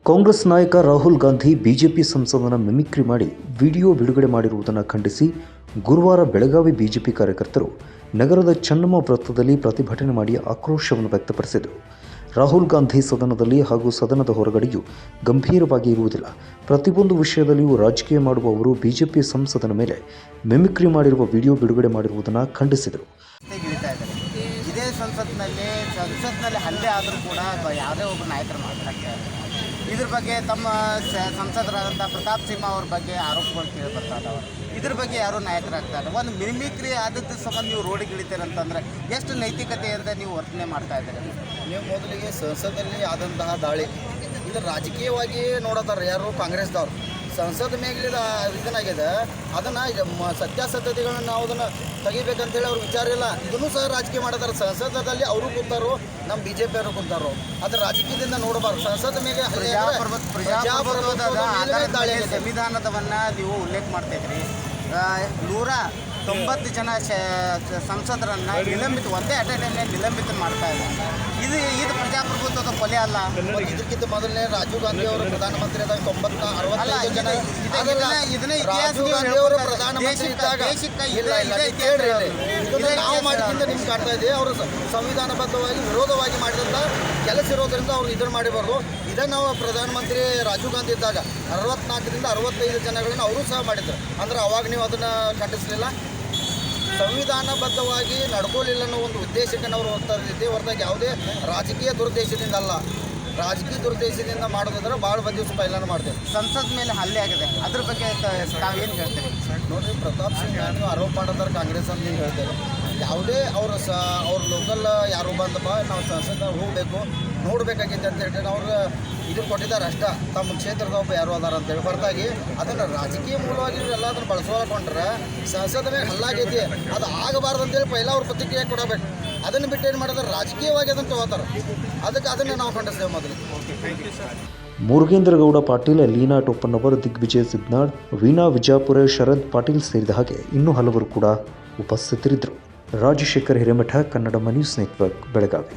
ಕಾಂಗ್ರೆಸ್ ನಾಯಕ Rahul Gandhi BJP ಸಂಸದನ mimicry ಮಾಡಿ video ಬಿಡುಗಡೆ ಮಾಡಿರುವುದನ್ನು ಖಂಡಿಸಿ ಗುರುವಾರ ಬೆಳಗಾವಿ ಬಿಜೆಪಿ ಕಾರ್ಯಕರ್ತರು ನಗರದ ಚೆನ್ನಮ್ಮ ವೃತ್ತದಲ್ಲಿ ಪ್ರತಿಭಟನೆ ಮಾಡಿ ಆಕ್ರೋಶವನ್ನು ವ್ಯಕ್ತಪಡಿಸಿದರು. ರಾಹುಲ್ ಗಾಂಧಿ ಸದನದಲ್ಲಿ ಹಾಗೂ ಸದನದ ಹೊರಗಡೆಯೂ ಗಂಭೀರವಾಗಿ ಇರುವುದಿಲ್ಲ. ಪ್ರತಿಯೊಂದು ವಿಷಯದಲ್ಲಿಯೂ ರಾಜಕೀಯ ಮಾಡುವ ಅವರು ಬಿಜೆಪಿ ಸಂಸದನ ಮೇಲೆ ಮಿಮಿಕ್ರಿ ಮಾಡಿರುವ ವಿಡಿಯೋ ಬಿಡುಗಡೆ ಮಾಡಿರುವುದನ್ನು ಖಂಡಿಸಿದರು. ಇದೇ ಸಂಸತ್ನಲ್ಲಿ ಹಲ್ಲೆ ಆದರೂ ಕೂಡ ಯಾವುದೇ ಒಬ್ಬ ನಾಯಕರು ಮಾತಾಡ್ತಾರೆ. ಇದ್ರ ಬಗ್ಗೆ ತಮ್ಮ ಸಂಸದರಾದಂಥ ಪ್ರತಾಪ್ ಸಿಂಹ ಅವ್ರ ಬಗ್ಗೆ ಆರೋಪಗಳು ಕೇಳಿಬರ್ತಾಯಿದ್ದಾವೆ. ಇದ್ರ ಬಗ್ಗೆ ಯಾರೂ ನಾಯಕರಾಗ್ತಾರೆ. ಒಂದು ಮಿಮಿಕ್ರಿ ಆದದ್ದು ಸಂಬಂಧ ನೀವು ರೋಡಿಗೆ ಇಳಿತೀರಂತಂದರೆ ಎಷ್ಟು ನೈತಿಕತೆಯಿಂದ ನೀವು ವರ್ತನೆ ಮಾಡ್ತಾ ಇದ್ದೀರಿ? ನೀವು ಮೊದಲಿಗೆ ಸಂಸದಲ್ಲಿ ಆದಂತಹ ದಾಳಿ ಇದು ರಾಜಕೀಯವಾಗಿ ನೋಡೋದಾರ ಯಾರು ಕಾಂಗ್ರೆಸ್ದವ್ರು ಸಂಸದ ಮೇಲಿದ ಇದನ್ನಾಗಿದೆ. ಅದನ್ನು ಈಗ ಸತ್ಯಾಸತ್ಯತೆಗಳನ್ನ ನಾವು ಅದನ್ನು ತೆಗಿಬೇಕಂತೇಳಿ ಅವ್ರಿಗೆ ವಿಚಾರ ಇಲ್ಲ. ಇದನ್ನು ಸಹ ರಾಜಕೀಯ ಮಾಡೋದಾರ. ಸಂಸದದಲ್ಲಿ ಅವರು ಕೂತಾರೋ ನಮ್ಮ ಬಿ ಜೆ ಪಿಯವರು ಕೂತಾರೋ ಅದು ರಾಜಕೀಯದಿಂದ ನೋಡಬಾರ್ದು. ಸಂಸದ ಮೇಲೆ ಸಂವಿಧಾನದವನ್ನು ನೀವು ಉಲ್ಲೇಖ ಮಾಡ್ತಾಯಿದ್ರಿ. 190 ಜನ ಸಂಸದರನ್ನು ಒಂದೇ ಅಟೆಂಡನ್ನೇ ನಿಲಂಬಿತ ಮಾಡ್ತಾ ಇದ್ದಾರೆ. ಇದು ಪ್ರಜಾಪ್ರಭುತ್ವದ ಕೊಲೆ ಅಲ್ಲ? ಇದಕ್ಕಿಂತ ಮೊದಲನೇ ರಾಜೀವ್ ಗಾಂಧಿ ಅವರು ಪ್ರಧಾನಮಂತ್ರಿ ಆದಾಗ 65 ಜನ ರಾಜೀವ್ ಗಾಂಧಿ ಅವರು ಪ್ರಧಾನಮಂತ್ರಿ ಇದ್ದಾಗ ನಾವು ಮಾಡಿದಿಂದ ನಿಮ್ಗೆ ಕಾಣ್ತಾ ಇದೆ. ಅವರು ಸಂವಿಧಾನಬದ್ಧವಾಗಿ ವಿರೋಧವಾಗಿ ಮಾಡಿದಂಥ ಕೆಲಸ ಇರೋದ್ರಿಂದ ಅವರು ಇದನ್ನು ಮಾಡಿಬಾರ್ದು. ಇದನ್ನು ನಾವು ಪ್ರಧಾನಮಂತ್ರಿ ರಾಜೀವ್ ಗಾಂಧಿ ಇದ್ದಾಗ 64ರಿಂದ 65 ಜನಗಳನ್ನು ಅವರು ಸಹ ಮಾಡಿದ್ರು. ಅಂದ್ರೆ ಅವಾಗ ನೀವು ಅದನ್ನು ಖಂಡಿಸಲಿಲ್ಲ. ಸಂವಿಧಾನಬದ್ಧವಾಗಿ ನಡ್ಕೊಳ್ಳಿಲ್ಲ ಅನ್ನೋ ಒಂದು ಉದ್ದೇಶಕ್ಕೆ ನಾವು ಹೋಗ್ತಾ ಇದ್ದೀವಿ ಹೊರತಾಗಿ ಯಾವುದೇ ರಾಜಕೀಯ ದುರುದ್ದೇಶದಿಂದ ಅಲ್ಲ. ರಾಜಕೀಯ ದುರುದ್ದೇಶದಿಂದ ಮಾಡೋದಾದ್ರೆ ಭಾಳ ದಿವಸ ಪೈಲಾನು ಮಾಡ್ತೇವೆ. ಸಂಸತ್ ಮೇಲೆ ಹಲ್ಲೆ ಆಗಿದೆ, ಅದ್ರ ಬಗ್ಗೆ ತಾವೇನು ಹೇಳ್ತೀರಿ? ನೋಡಿರಿ, ಪ್ರತಾಪ್ ಸಿಂಹ ನೀವು ಆರೋಪ ಮಾಡೋದಾರೆ ಕಾಂಗ್ರೆಸ್ ಅಂತ ನೀವು ಹೇಳ್ತೇವೆ. ಯಾವುದೇ ಅವ್ರ ಲೋಕಲ್ ಯಾರು ಬಂದಪ್ಪ ನಾವು ಸಂಸದ ಹೋಗಬೇಕು ನೋಡಬೇಕಾಗಿತ್ತು ಅಂತ ಹೇಳ್ತಾರೆ. ಅವ್ರು ಇದು ಕೊಟ್ಟಿದ್ದಾರೆ ಅಷ್ಟ, ತಮ್ಮ ಕ್ಷೇತ್ರದ ಒಬ್ಬ ಯಾರು ಅದಾರ ಅಂತೇಳಿ. ಹೊರತಾಗಿ ಅದನ್ನು ರಾಜಕೀಯ ಮೂಲವಾಗಿ ಎಲ್ಲ ಅದನ್ನು ಬಳಸ್ಕೊಂಡ್ರೆ ಸಂಸದ ಮೇಲೆ ಹಲ್ಲಾಗೈತಿ ಅದು ಆಗಬಾರ್ದು ಅಂತೇಳಿ ಪೈಲ ಅವ್ರ ಪ್ರತಿಕ್ರಿಯೆ ಕೊಡಬೇಕು. ಅದನ್ನು ಬಿಟ್ಟು ಏನು ಮಾಡಿದ್ರೆ ರಾಜಕೀಯವಾಗಿ ಅದನ್ನು ತಗೋತಾರೆ. ಅದನ್ನು ನಾವು ಖಂಡಿಸ್ತೇವೆ. ಮೊದಲು ಮುರುಗೇಂದ್ರಗೌಡ ಪಾಟೀಲ್, ಲೀನಾ ಟೋಪನ್ನವರ್, ದಿಗ್ವಿಜಯ್ ಸಿದ್ನಾಳ್, ವೀಣಾ ವಿಜಾಪುರ, ಶರದ್ ಪಾಟೀಲ್ ಸೇರಿದ ಹಾಗೆ ಇನ್ನೂ ಹಲವರು ಕೂಡ ಉಪಸ್ಥಿತರಿದ್ದರು. Rajashekhar Hiremath, Kannada news network, Belagavi.